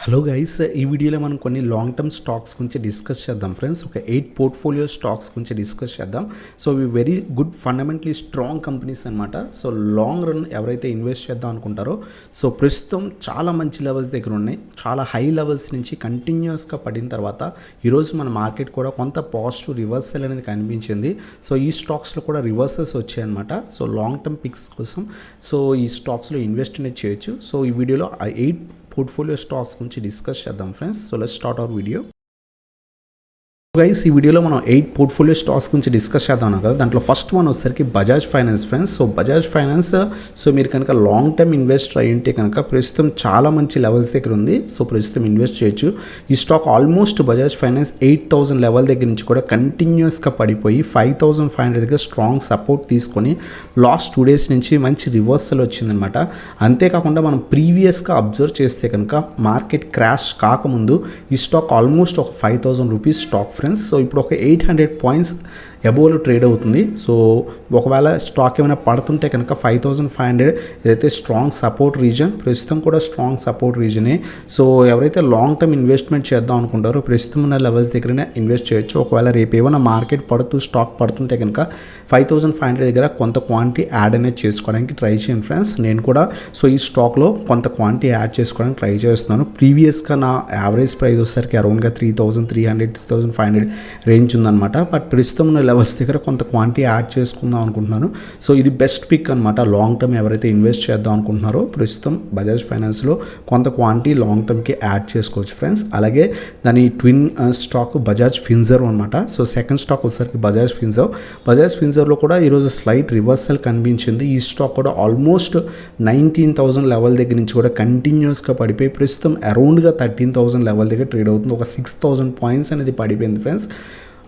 Hello guys, ఈ వీడియోలో మనం కొన్ని లాంగ్ టర్మ్ స్టాక్స్ గురించి డిస్కస్ చేద్దాం ఫ్రెండ్స్. ఒక 8 పోర్ట్ఫోలియో స్టాక్స్ గురించి డిస్కస్ చేద్దాం. సో ఇవి very good fundamentally strong companies అనమాట. సో లాంగ్ రన్ ఎవరైతే ఇన్వెస్ట్ చేద్దాం అనుకుంటారో సో ప్రస్తుతం చాలా మంచి లెవెల్స్ దగ్గర ఉన్నాయి. చాలా హై లెవెల్స్ నుంచి కంటిన్యూస్గా పడిన తర్వాత ఈరోజు మన మార్కెట్ కూడా కొంత పాజిటివ్ రివర్సల్ అనేది కనిపించింది. సో ఈ స్టాక్స్లో కూడా రివర్సల్స్ వచ్చాయి అనమాట. సో లాంగ్ టర్మ్ పిక్స్ కోసం సో ఈ స్టాక్స్లో ఇన్వెస్ట్ అనేది చేయొచ్చు. సో ఈ వీడియోలో 8 పోర్ట్ఫోలియో స్టాక్స్ గురించి డిస్కస్ చేద్దాం friends. So let's start our video. Guys, ఈ వీడియోలో మనం 8 పోర్ట్ఫోలియో స్టాక్స్ గురించి డిస్కస్ చేద్దాం కదా. దాంట్లో ఫస్ట్ వన్ వచ్చేసరికి Bajaj finance friends. So Bajaj finance so మీరు కనుక లాంగ్ టర్మ్ ఇన్వెస్టర్ అయి ఉంటే కనుక ప్రస్తుతం చాలా మంచి లెవెల్స్ దగ్గర ఉంది. సో ప్రస్తుతం ఇన్వెస్ట్ చేయొచ్చు. ఈ stock almost Bajaj finance 8,000 level దగ్గర నుంచి కూడా కంటిన్యూస్గా పడిపోయి 5,500 దగ్గర స్ట్రాంగ్ సపోర్ట్ తీసుకొని లాస్ట్ 2 డేస్ నుంచి మంచి రివర్సల్ వచ్చిందనమాట. అంతేకాకుండా మనం ప్రీవియస్గా అబ్జర్వ్ చేస్తే కనుక మార్కెట్ క్రాష్ కాకముందు ఈ స్టాక్ ఆల్మోస్ట్ ఒక 5,000 రూపీస్ స్టాక్ ఫ్రెండ్స్. సో ఇప్పుడు ఒక 800 పాయింట్స్ అబోవ్లో ట్రేడ్ అవుతుంది. సో ఒకవేళ స్టాక్ ఏమైనా పడుతుంటే కనుక 5,500 ఏదైతే స్ట్రాంగ్ సపోర్ట్ రీజన్, ప్రస్తుతం కూడా స్ట్రాంగ్ సపోర్ట్ రీజనే. సో ఎవరైతే లాంగ్ టర్మ్ ఇన్వెస్ట్మెంట్ చేద్దాం అనుకుంటారో ప్రస్తుతం ఉన్న లెవెల్స్ దగ్గరనే ఇన్వెస్ట్ చేయొచ్చు. ఒకవేళ రేపు ఏమైనా మార్కెట్ స్టాక్ పడుతుంటే కనుక 5,500 దగ్గర కొంత క్వాంటిటీ యాడ్ అనేది చేసుకోవడానికి ట్రై చేయండి ఫ్రెండ్స్. నేను కూడా సో ఈ స్టాక్లో కొంత క్వాంటిటీ యాడ్ చేసుకోవడానికి ట్రై చేస్తున్నాను. ప్రీవియస్గా నా యావరేజ్ ప్రైస్ వచ్చేసరికి అరౌండ్గా 3,300 3,500 రేంజ్ ఉందన్నమాట. బట్ ప్రస్తుతం ఉన్న లెవెల్స్ దగ్గర కొంత క్వాంటిటీ యాడ్ చేసుకుందాం అనుకుంటున్నాను. సో ఇది బెస్ట్ పిక్ అనమాట. లాంగ్ టర్మ్ ఎవరైతే ఇన్వెస్ట్ చేద్దాం అనుకుంటున్నారో ప్రస్తుతం బజాజ్ ఫైనాన్స్లో కొంత క్వాంటిటీ లాంగ్ టర్మ్కి యాడ్ చేసుకోవచ్చు ఫ్రెండ్స్. అలాగే దాని ట్విన్ స్టాక్ బజాజ్ ఫిన్సర్వ్ అనమాట. సో సెకండ్ స్టాక్ వచ్చేసరికి బజాజ్ ఫిన్సర్వ్లో కూడా ఈరోజు స్లైట్ రివర్సల్ కనిపించింది. ఈ స్టాక్ కూడా ఆల్మోస్ట్ 19,000 లెవెల్ దగ్గర నుంచి కూడా కంటిన్యూస్గా పడిపోయి ప్రస్తుతం అరౌండ్గా 13,000 లెవెల్ దగ్గర ట్రేడ్ అవుతుంది. ఒక 6,000 పాయింట్స్ అనేది పడిపోయింది ఫ్రెండ్స్.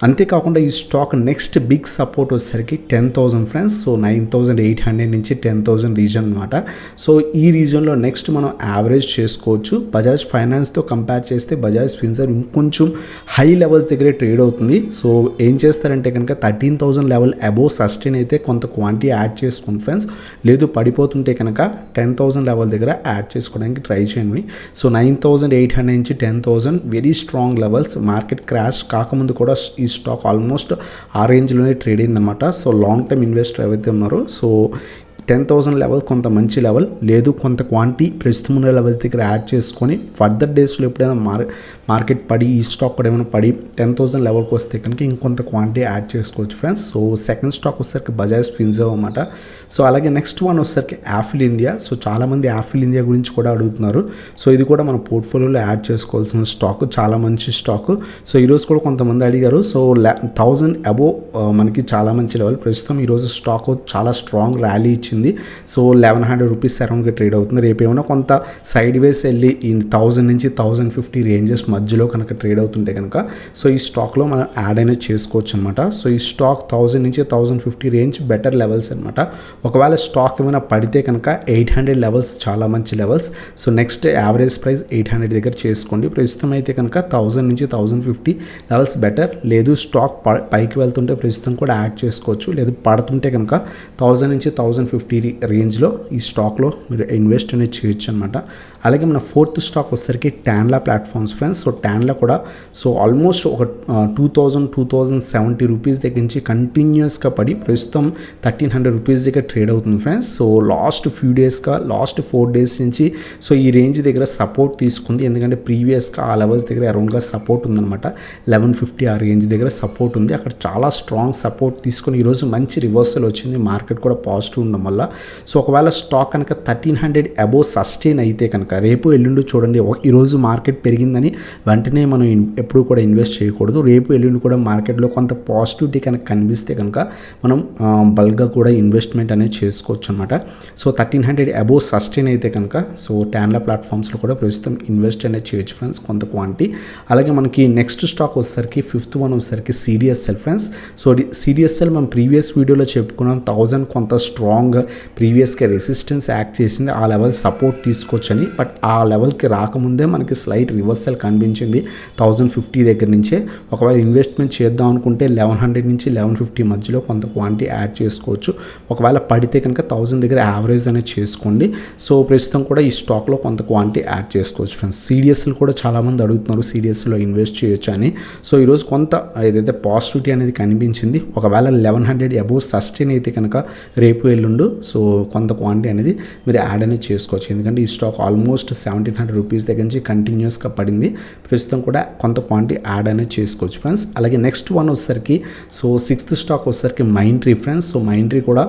అంతేకాకుండా ఈ స్టాక్ నెక్స్ట్ బిగ్ సపోర్ట్ వచ్చేసరికి 10,000 ఫ్రెండ్స్. సో 9,800 నుంచి 10,000 రీజన్ అనమాట. సో ఈ రీజన్లో నెక్స్ట్ మనం యావరేజ్ చేసుకోవచ్చు. బజాజ్ ఫైనాన్స్తో కంపేర్ చేస్తే బజాజ్ ఫిన్సర్వ్ ఇంకొంచెం హై లెవెల్స్ దగ్గరే ట్రేడ్ అవుతుంది. సో ఏం చేస్తారంటే కనుక 13,000 లెవెల్ అబోవ్ సస్టైన్ అయితే కొంత క్వాంటిటీ యాడ్ చేసుకోండి ఫ్రెండ్స్. లేదు పడిపోతుంటే కనుక 10,000 లెవెల్ దగ్గర యాడ్ చేసుకోవడానికి ట్రై చేయండి. సో 9,800 నుంచి 10,000 very strong levels. Market crash కాకముందు కూడా ఈ స్టాక్ ఆల్మోస్ట్ ఆ రేంజ్లోనే ట్రేడ్ అయిందన్నమాట. సో లాంగ్ టర్మ్ ఇన్వెస్టర్ ఎవరైతే ఉన్నారో సో 10,000 లెవెల్ కొంత మంచి లెవెల్. లేదు కొంత క్వాంటిటీ ప్రస్తుతం ఉన్న లెవెల్స్ దగ్గర యాడ్ చేసుకొని ఫర్దర్ డేస్లో ఎప్పుడైనా మార్కెట్ పడి ఈ స్టాక్ కూడా ఏమైనా పడి 10,000 లెవెల్కి వస్తే కనుక ఇంకొంత క్వాంటిటీ యాడ్ చేసుకోవచ్చు ఫ్రెండ్స్. సో సెకండ్ స్టాక్ వచ్చేసరికి బజాజ్ ఫిన్సర్వ్ అనమాట. సో అలాగే నెక్స్ట్ వన్ వచ్చేసరికి యాపిల్ ఇండియా. సో చాలామంది యాపిల్ ఇండియా గురించి కూడా అడుగుతున్నారు. సో ఇది కూడా మన పోర్ట్ఫోలియోలో యాడ్ చేసుకోవాల్సిన స్టాక్, చాలా మంచి స్టాక్. సో ఈరోజు కూడా కొంతమంది అడిగారు. సో 1,000 అబోవ్ మనకి చాలా మంచి లెవెల్. ప్రస్తుతం ఈరోజు స్టాక్ చాలా స్ట్రాంగ్ ర్యాలీ ఇచ్చింది. సో 1,100 రూపీస్ అరౌండ్గా ట్రేడ్ అవుతుంది. రేపు ఏమైనా కొంత సైడ్ వేస్ వెళ్ళి ఈ 1,000 నుంచి 1,050 రేంజెస్ మధ్యలో కనుక ట్రేడ్ అవుతుంటే కనుక సో ఈ స్టాక్లో మనం యాడ్ అనేది చేసుకోవచ్చు అనమాట. సో ఈ స్టాక్ 1,000 నుంచి 1,050 రేంజ్ బెటర్ లెవెల్స్ అనమాట. ఒకవేళ స్టాక్ ఏమైనా పడితే కనుక 800 లెవెల్స్ చాలా మంచి levels. So next average price 800 దగ్గర చేసుకోండి. ప్రస్తుతం అయితే కనుక 1,000 నుంచి 1,050 లెవెల్స్ బెటర్. లేదు స్టాక్ పైకి వెళ్తుంటే ప్రస్తుతం కూడా యాడ్ చేసుకోవచ్చు. లేదు పడుతుంటే కనుక 1,000 నుంచి 1,050 రేంజ్లో ఈ స్టాక్లో మీరు ఇన్వెస్ట్ అనేది చేయొచ్చు అనమాట. అలాగే మన ఫోర్త్ స్టాక్ వచ్చేసరికి టాన్లా ప్లాట్ఫామ్స్ ఫ్రెండ్స్. సో టాన్లా కూడా సో ఆల్మోస్ట్ ఒక 2,070 రూపీస్ దగ్గర నుంచి కంటిన్యూస్గా పడి ప్రస్తుతం 1,300 రూపీస్ దగ్గర ట్రేడ్ అవుతుంది ఫ్రెండ్స్. సో లాస్ట్ 4 డేస్ నుంచి సో ఈ రేంజ్ దగ్గర సపోర్ట్ తీసుకుంది. ఎందుకంటే ప్రీవియస్గా ఆ లెవెల్స్ దగ్గర అరౌండ్గా సపోర్ట్ ఉందన్నమాట. 1150 ఆ రేంజ్ దగ్గర సపోర్ట్ ఉంది. అక్కడ చాలా స్ట్రాంగ్ సపోర్ట్ తీసుకొని ఈరోజు మంచి రివర్సల్ వచ్చింది. మార్కెట్ కూడా పాజిటివ్ ఉండడం వల్ల. సో ఒకవేళ స్టాక్ కనుక 1,300 అబోవ్ సస్టైన్ అయితే కనుక రేపు ఎల్లుండి చూడండి, ఈరోజు మార్కెట్ పెరిగిందని వెంటనే మనం ఎప్పుడూ కూడా ఇన్వెస్ట్ చేయకూడదు. రేపు ఎల్లుండి కూడా మార్కెట్లో కొంత పాజిటివిటీ కనుక కనిపిస్తే కనుక మనం బల్క్గా కూడా ఇన్వెస్ట్మెంట్ అనేది చేసుకోవచ్చు అనమాట. సో 1,300 అబోవ్ సస్టైన్ అయితే కనుక సో టాన్లా ప్లాట్ఫామ్స్లో కూడా ప్రస్తుతం ఇన్వెస్ట్ అనేది చేయొచ్చు ఫ్రెండ్స్ కొంత క్వాంటిటీ. అలాగే మనకి నెక్స్ట్ స్టాక్ వచ్చేసరికి ఫిఫ్త్ వన్ వచ్చేసరికి సిడిఎస్ఎల్ ఫ్రెండ్స్. సో సిడిఎస్ఎల్ మనం ప్రీవియస్ వీడియోలో చెప్పుకున్నాం. 1,000 కొంత స్ట్రాంగ్ ప్రీవియస్గా రెసిస్టెన్స్ యాక్ట్ చేసింది, ఆ లెవెల్ సపోర్ట్ తీసుకోవచ్చని. బట్ ఆ లెవెల్కి రాకముందే మనకి స్లైట్ రివర్సల్ కనిపించింది 1050 దగ్గర నుంచే. ఒకవేళ ఇన్వెస్ట్మెంట్ చేద్దాం అనుకుంటే 1100 నుంచి 1150 మధ్యలో కొంత క్వాంటిటీ యాడ్ చేసుకోవచ్చు. ఒకవేళ పడితే కనుక 1000 దగ్గర యావరేజ్ అనేది చేసుకోండి. సో ప్రస్తుతం కూడా ఈ స్టాక్లో కొంత క్వాంటిటీ యాడ్ చేసుకోవచ్చు ఫ్రెండ్స్. సిడిఎస్లు కూడా చాలామంది అడుగుతున్నారు సిడిఎస్లో ఇన్వెస్ట్ చేయొచ్చు అని. సో ఈరోజు కొంత ఏదైతే పాజిటివిటీ అనేది కనిపించింది. ఒకవేళ 1100 అబోవ్ సస్టైన్ అయితే కనుక రేపు ఎల్లుండు సో కొంత క్వాంటిటీ అనేది మీరు యాడ్ అనేది చేసుకోవచ్చు. ఎందుకంటే ఈ స్టాక్ ఆల్మోస్ట్ 1700 రూపీస్ దగ్గర నుంచి కంటిన్యూస్గా పడింది. ప్రస్తుతం కూడా కొంత క్వాంటిటీ యాడ్ అనేది చేసుకోవచ్చు ఫ్రెండ్స్. అలాగే నెక్స్ట్ వన్ వచ్చేసరికి సో 6th స్టాక్ వచ్చేసరికి మైంట్రీ ఫ్రెండ్స్. సో మైంట్రీ కూడా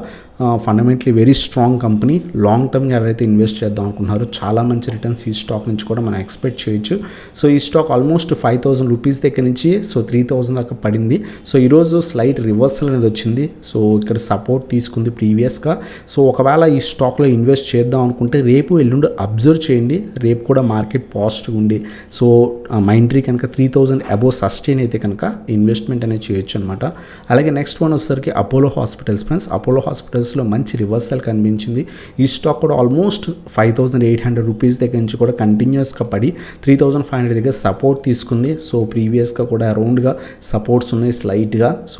fundamentally very strong company. Long టర్మ్గా ఎవరైతే ఇన్వెస్ట్ చేద్దాం అనుకుంటున్నారో చాలా మంచి రిటర్న్స్ ఈ స్టాక్ నుంచి కూడా మనం ఎక్స్పెక్ట్ చేయొచ్చు. సో ఈ స్టాక్ ఆల్మోస్ట్ 5000 రూపీస్ దగ్గర నుంచి సో 3000 దాకా పడింది. సో ఈరోజు స్లైట్ రివర్సల్ అనేది వచ్చింది. సో ఇక్కడ సపోర్ట్ తీసుకుంది ప్రీవియస్గా. సో ఒకవేళ ఈ స్టాక్లో ఇన్వెస్ట్ చేద్దాం అనుకుంటే రేపు ఎల్లుండి అబ్జర్వ్ చేయండి. రేపు కూడా మార్కెట్ పాజిటివ్ ఉంది. సో మైంట్రీ కనుక 3000 అబోవ్ సస్టైన్ అయితే కనుక ఇన్వెస్ట్మెంట్ అనేది చేయొచ్చు అనమాట. అలాగే నెక్స్ట్ వన్ వచ్చేసరికి అపోలో హాస్పిటల్స్ ఫ్రెండ్స్. అపోలో హాస్పిటల్స్లో మంచి రివర్సల్ కనిపించింది. ఈ స్టాక్ కూడా ఆల్మోస్ట్ 5800 రూపీస్ దగ్గర నుంచి కూడా కంటిన్యూస్గా పడి 3500 దగ్గర సపోర్ట్ తీసుకుంది. సో ప్రీవియస్గా కూడా అరౌండ్గా సపోర్ట్స్ ఉన్నాయి స్లైట్గా. సో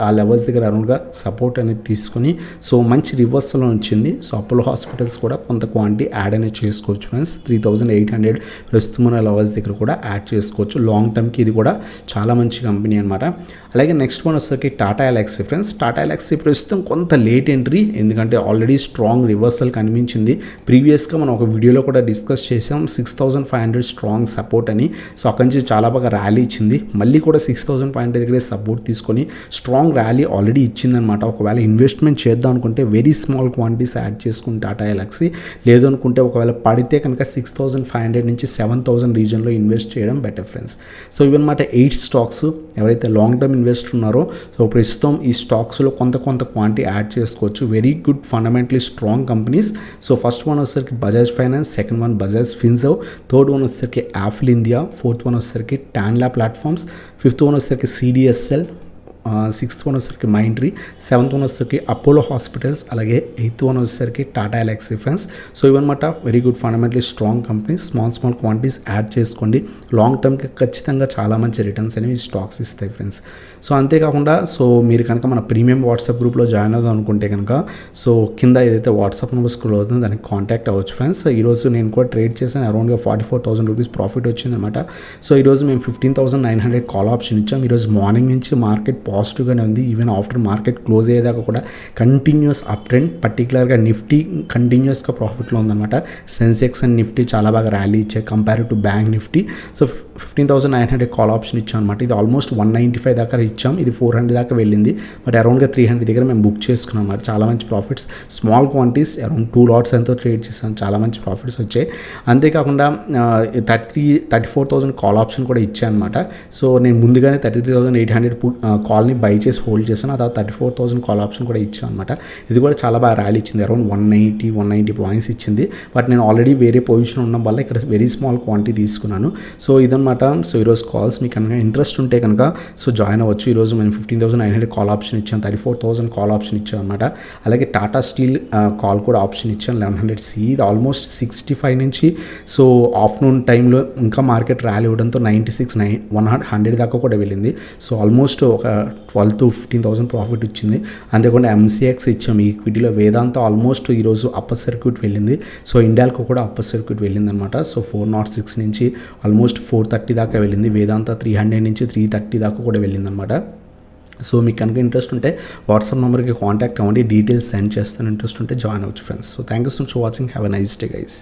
ఆ లెవెల్స్ దగ్గర అరౌండ్గా సపోర్ట్ అనేది తీసుకుని సో మంచి రివర్సల్ వచ్చింది. సో అపోలో హాస్పిటల్స్ కూడా కొంత క్వాంటిటీ యాడ్ అనేది చేసుకోవచ్చు ఫ్రెండ్స్. 3800 ప్రస్తుతం ఉన్న లెవెల్స్ దగ్గర కూడా యాడ్ చేసుకోవచ్చు. లాంగ్ టర్మ్కి ఇది కూడా చాలా మంచి కంపెనీ అనమాట. అలాగే నెక్స్ట్ వన్ వచ్చేసరికి Tata LXI friends. Tata LXI ప్రస్తుతం కొంత లేట్ ఎంట్రీ, ఎందుకంటే ఆల్రెడీ స్ట్రాంగ్ రివర్సల్ కనిపించింది. ప్రీవియస్గా మనం ఒక వీడియోలో కూడా డిస్కస్ చేసాం 6500 స్ట్రాంగ్ సపోర్ట్ అని. సో అక్కడి నుంచి చాలా బాగా ర్యాలీ ఇచ్చింది. మళ్ళీ కూడా 6500 దగ్గరే సపోర్ట్ తీసుకొని స్ట్రాంగ్ ర్యాలీ ఆల్రెడీ ఇచ్చిందనమాట. ఒకవేళ ఇన్వెస్ట్మెంట్ చేద్దాం అనుకుంటే వెరీ స్మాల్ క్వాంటిటీస్ యాడ్ చేసుకుని టాటా ఎల్ఎక్సీ, లేదు అనుకుంటే ఒకవేళ పడితే కనుక 6500 నుంచి 7000 రీజన్లో ఇన్వెస్ట్ చేయడం బెటర్ ఫ్రెండ్స్. సో ఇవన్నమాట 8 స్టాక్స్. ఎవరైతే లాంగ్ టర్మ్ ఇన్వెస్టర్ ఉన్నారో సో ప్రస్తుతం ఈ స్టాక్స్లో కొంత క్వాంటిటీ యాడ్ చేసుకోవచ్చు. Very good fundamentally strong companies. So first one వచ్చేసరికి Bajaj finance, second one Bajaj Finserv, third one వచ్చేసరికి యాఫిల్ ఇండియా, ఫోర్త్ వన్ వచ్చేసరికి టాన్లా ప్లాట్ఫామ్స్, ఫిఫ్త్ వన్ వచ్చేసరికి సిడిఎస్ఎల్, 6th వన్ వచ్చేసరికి మైంట్రీ, 7th వన్ వచ్చేసరికి అపోలో హాస్పిటల్స్, అలాగే 8th one వచ్చేసరికి Tata LXI friends. So ఇవన్నమాట very good fundamentally strong companies. Small quantities add చేసుకోండి. Long టర్మ్కి ఖచ్చితంగా చాలా మంచి రిటర్న్స్ అనేవి స్టాక్స్ ఇస్తాయి ఫ్రెండ్స్. సో అంతేకాకుండా సో మీరు కనుక మన ప్రీమియం వాట్సాప్ గ్రూప్లో జాయిన్ అవుదాం అనుకుంటే కనుక సో కింద ఏదైతే వాట్సాప్ నెంబర్ స్క్రోల్ అవుతుందో దానికి కాంటాక్ట్ అవ్వచ్చు ఫ్రెండ్స్. ఈరోజు నేను కూడా ట్రేడ్ చేశాను. అరౌండ్గా 44,000 రూపీస్ ప్రాఫిట్ వచ్చిందనమాట. సో ఈరోజు మేము 15,900 కాల్ ఆప్షన్ ఇచ్చాం. ఈరోజు మార్నింగ్ నుంచి మార్కెట్ పాజిటివ్గానే ఉంది. ఈవెన్ ఆఫ్టర్ మార్కెట్ క్లోజ్ అయ్యేదాకా కూడా కంటిన్యూస్ అప్ ట్రెండ్. పర్టికులర్గా నిఫ్టీ కంటిన్యూస్గా ప్రాఫిట్లో ఉందన్నమాట. సెన్సెక్స్ అండ్ నిఫ్టీ చాలా బాగా ర్యాలీ ఇచ్చాయి compare to bank Nifty. So 15,900 call option ఇచ్చాం అనమాట. ఇది ఆల్మోస్ట్ 195 దాకా ఇచ్చాం. ఇది 400 దాకా వెళ్ళింది. బట్ అరౌండ్గా 300 దగ్గర మేము బుక్ చేసుకున్నాం అనమాట. చాలా మంచి profits. Small quantities around 2 LADS ఎంతో ట్రేడ్ చేసాం. చాలా మంచి ప్రాఫిట్స్ వచ్చాయి. అంతేకాకుండా 34,000 కాల్ ఆప్షన్ కూడా ఇచ్చాను అనమాట. సో నేను ముందుగానే 33,800 కాల్ని బై చేసి హోల్డ్ చేశాను. ఆ తర్వాత 34,000 కాల్ ఆప్షన్ కూడా ఇచ్చాను అనమాట. ఇది కూడా చాలా బాగా ర్యాలీ ఇచ్చింది. అరౌండ్ 190 పాయింట్స్ ఇచ్చింది. బట్ నేను ఆల్రెడీ వేరే పొజిషన్ ఉండడం వల్ల ఇక్కడ వెరీ స్మాల్ క్వాంటిటీ తీసుకున్నాను. సో ఇదనమాట. సో ఈరోజు కాల్స్ మీకు కనుక ఇంట్రెస్ట్ ఉంటే కనుక సో జాయిన్ అవ్వచ్చు. ఈరోజు మేము 15,900 కాల్ ఆప్షన్ ఇచ్చాం, 34,000 కాల్ ఆప్షన్ ఇచ్చాం అనమాట. అలాగే టాటా స్టీల్ కాల్ కూడా ఆప్షన్ ఇచ్చాం 1100 సి. ఇది ఆల్మోస్ట్ 65 నుంచి సో ఆఫ్టర్నూన్ టైంలో ఇంకా మార్కెట్ ర్యాలీ ఇవ్వడంతో 96, 100 దాకా కూడా వెళ్ళింది. సో ఆల్మోస్ట్ ఒక 12,000 to 15,000 ప్రాఫిట్ వచ్చింది. అంతేకాకుండా ఎంసీఎక్స్ ఇచ్చాం ఈక్విటీలో. వేదాంత ఆల్మోస్ట్ ఈరోజు అప్పర్ సర్క్యూట్ వెళ్ళింది. సో ఇండియాకు కూడా అప్పర్ సర్క్యూట్ వెళ్ళింది అనమాట. సో 406 నుంచి ఆల్మోస్ట్ 430 దాకా వెళ్ళింది. వేదాంత 300 నుంచి 330 దాకా కూడా వెళ్ళింది అనమాట. సో మీకు కనుక ఇంట్రెస్ట్ ఉంటే వాట్సాప్ నెంబర్కి కాంటాక్ట్ అవ్వండి. డీటెయిల్స్ సెండ్ చేస్తాను. ఇంట్రెస్ట్ ఉంటే జాయిన్ అవ్వచ్చు friends. So thank you so much for watching. Have a nice day guys.